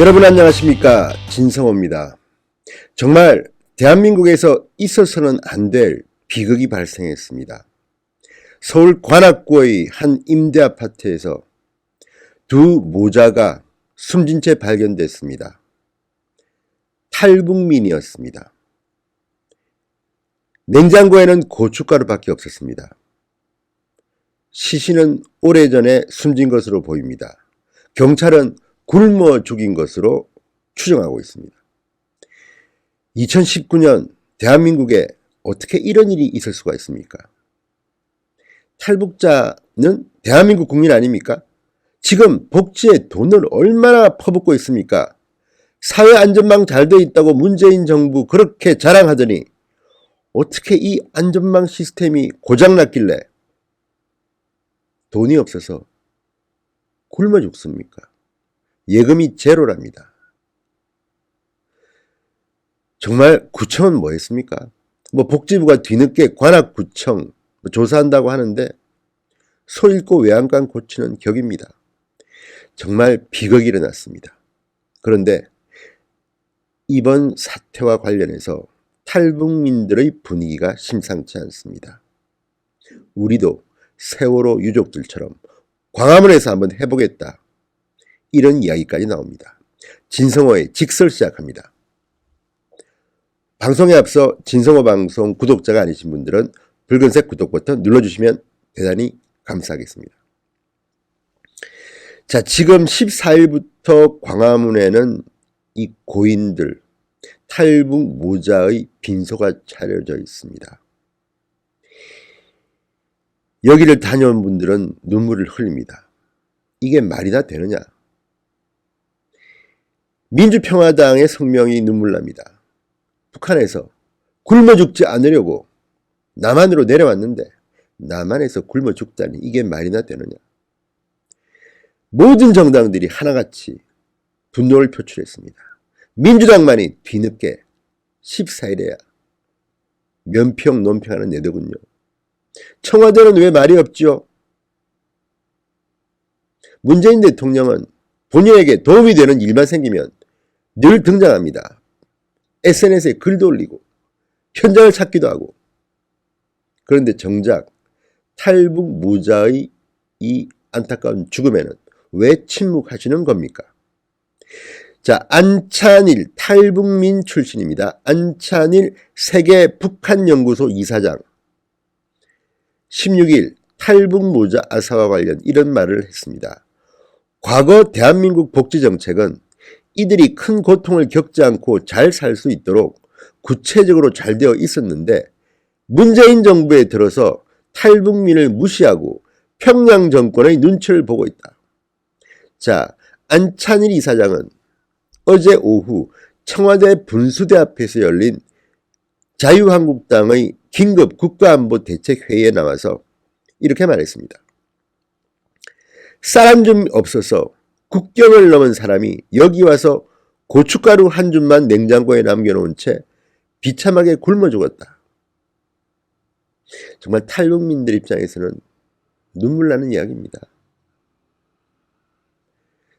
여러분 안녕하십니까, 진성호입니다. 정말 대한민국에서 있어서는 안 될 비극이 발생했습니다. 서울 관악구의 한 임대아파트에서 두 모자가 숨진 채 발견됐습니다. 탈북민이었습니다. 냉장고에는 고춧가루밖에 없었습니다. 시신은 오래전에 숨진 것으로 보입니다. 경찰은 굶어 죽인 것으로 추정하고 있습니다. 2019년 대한민국에 어떻게 이런 일이 있을 수가 있습니까? 탈북자는 대한민국 국민 아닙니까? 지금 복지에 돈을 얼마나 퍼붓고 있습니까? 사회안전망 잘 돼 있다고 문재인 정부 그렇게 자랑하더니 어떻게 이 안전망 시스템이 고장났길래 돈이 없어서 굶어 죽습니까? 예금이 제로랍니다. 정말 구청은 뭐 했습니까? 복지부가 뒤늦게 관악구청 조사한다고 하는데 소 잃고 외양간 고치는 격입니다. 정말 비극이 일어났습니다. 그런데 이번 사태와 관련해서 탈북민들의 분위기가 심상치 않습니다. 우리도 세월호 유족들처럼 광화문에서 한번 해보겠다, 이런 이야기까지 나옵니다. 진성호의 직설 시작합니다. 방송에 앞서 진성호 방송 구독자가 아니신 분들은 붉은색 구독 버튼 눌러주시면 대단히 감사하겠습니다. 자, 지금 14일부터 광화문에는 이 고인들, 탈북 모자의 빈소가 차려져 있습니다. 여기를 다녀온 분들은 눈물을 흘립니다. 이게 말이나 되느냐? 민주평화당의 성명이 눈물납니다. 북한에서 굶어 죽지 않으려고 남한으로 내려왔는데 남한에서 굶어 죽다니 이게 말이나 되느냐? 모든 정당들이 하나같이 분노를 표출했습니다. 민주당만이 뒤늦게 14일에야 면평 논평하는 내더군요. 청와대는 왜 말이 없지요? 문재인 대통령은 본인에게 도움이 되는 일만 생기면 늘 등장합니다. SNS에 글도 올리고 현장을 찾기도 하고. 그런데 정작 탈북 모자의 이 안타까운 죽음에는 왜 침묵하시는 겁니까? 자, 안찬일 탈북민 출신입니다. 안찬일 세계 북한연구소 이사장 16일 탈북 모자 아사와 관련 이런 말을 했습니다. 과거 대한민국 복지정책은 이들이 큰 고통을 겪지 않고 잘 살 수 있도록 구체적으로 잘 되어 있었는데 문재인 정부에 들어서 탈북민을 무시하고 평양 정권의 눈치를 보고 있다. 자, 안찬일 이사장은 어제 오후 청와대 분수대 앞에서 열린 자유한국당의 긴급 국가안보대책회의에 나와서 이렇게 말했습니다. 쌀 한 줌 없어서 국경을 넘은 사람이 여기 와서 고춧가루 한 줌만 냉장고에 남겨놓은 채 비참하게 굶어 죽었다. 정말 탈북민들 입장에서는 눈물 나는 이야기입니다.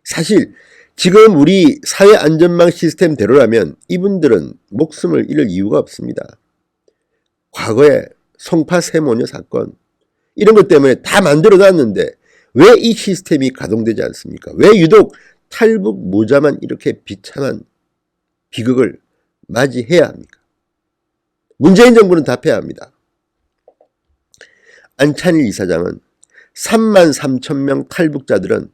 사실 지금 우리 사회안전망 시스템대로라면 이분들은 목숨을 잃을 이유가 없습니다. 과거에 송파 세모녀 사건 이런 것 때문에 다 만들어놨는데 왜 이 시스템이 가동되지 않습니까? 왜 유독 탈북 모자만 이렇게 비참한 비극을 맞이해야 합니까? 문재인 정부는 답해야 합니다. 안찬일 이사장은 3만 3천 명 탈북자들은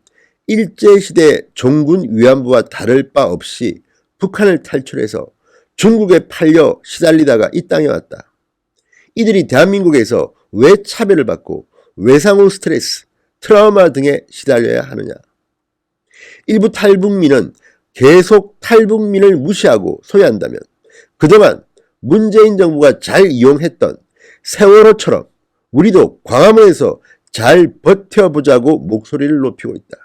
일제시대 종군 위안부와 다를 바 없이 북한을 탈출해서 중국에 팔려 시달리다가 이 땅에 왔다. 이들이 대한민국에서 왜 차별을 받고 외상후 스트레스, 트라우마 등에 시달려야 하느냐? 일부 탈북민은 계속 탈북민을 무시하고 소외한다면 그동안 문재인 정부가 잘 이용했던 세월호처럼 우리도 광화문에서 잘 버텨보자고 목소리를 높이고 있다.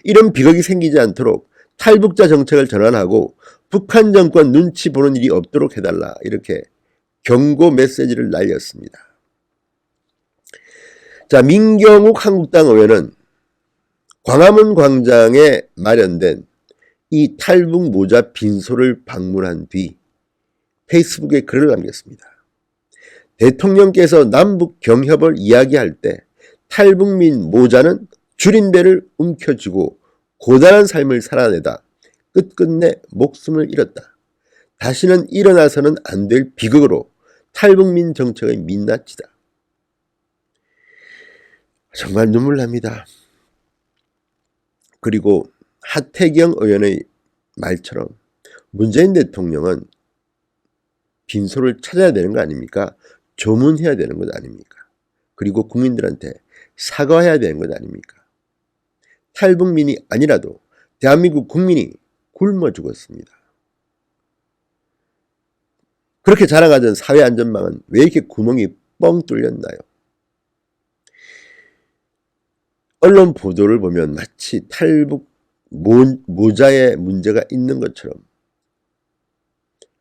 이런 비극이 생기지 않도록 탈북자 정책을 전환하고 북한 정권 눈치 보는 일이 없도록 해달라, 이렇게 경고 메시지를 날렸습니다. 자, 민경욱 한국당 의원은 광화문 광장에 마련된 이 탈북 모자 빈소를 방문한 뒤 페이스북에 글을 남겼습니다. 대통령께서 남북 경협을 이야기할 때 탈북민 모자는 줄임배를 움켜쥐고 고단한 삶을 살아내다 끝끝내 목숨을 잃었다. 다시는 일어나서는 안 될 비극으로 탈북민 정책의 민낯이다. 정말 눈물 납니다. 그리고 하태경 의원의 말처럼 문재인 대통령은 빈소를 찾아야 되는 거 아닙니까? 조문해야 되는 것 아닙니까? 그리고 국민들한테 사과해야 되는 것 아닙니까? 탈북민이 아니라도 대한민국 국민이 굶어 죽었습니다. 그렇게 자랑하던 사회안전망은 왜 이렇게 구멍이 뻥 뚫렸나요? 언론 보도를 보면 마치 탈북 모자에 문제가 있는 것처럼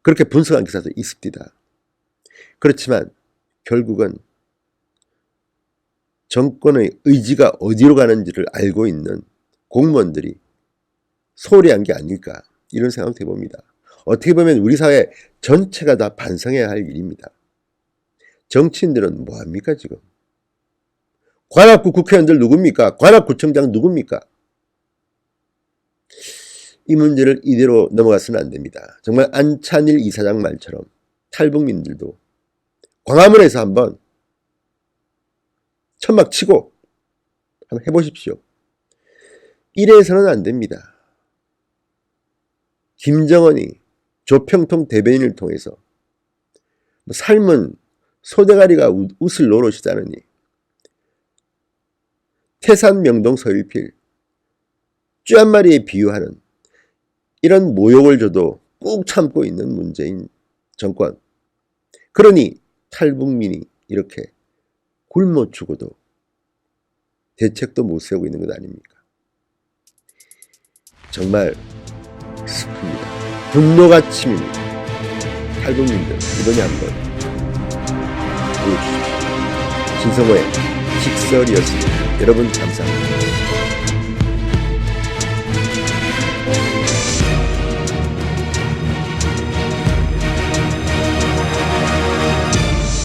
그렇게 분석한 기사도 있습니다. 그렇지만 결국은 정권의 의지가 어디로 가는지를 알고 있는 공무원들이 소홀히 한 게 아닐까 이런 생각도 해봅니다. 어떻게 보면 우리 사회 전체가 다 반성해야 할 일입니다. 정치인들은 뭐합니까 지금? 관악구 국회의원들 누굽니까? 관악구청장 누굽니까? 이 문제를 이대로 넘어가서는 안 됩니다. 정말 안찬일 이사장 말처럼 탈북민들도 광화문에서 한번 천막 치고 한번 해보십시오. 이래서는 안 됩니다. 김정은이 조평통 대변인을 통해서 삶은 소대가리가 웃을 노릇이다느니 태산 명동 서일필 쥐 한 마리에 비유하는 이런 모욕을 줘도 꾹 참고 있는 문재인 정권. 그러니 탈북민이 이렇게 굶어 죽어도 대책도 못 세우고 있는 것 아닙니까? 정말 슬픕니다. 분노가 치밉니다. 탈북민들 이번에 한번 보여주십시오. 신성호의 직설이었습니다. 여러분 감사합니다.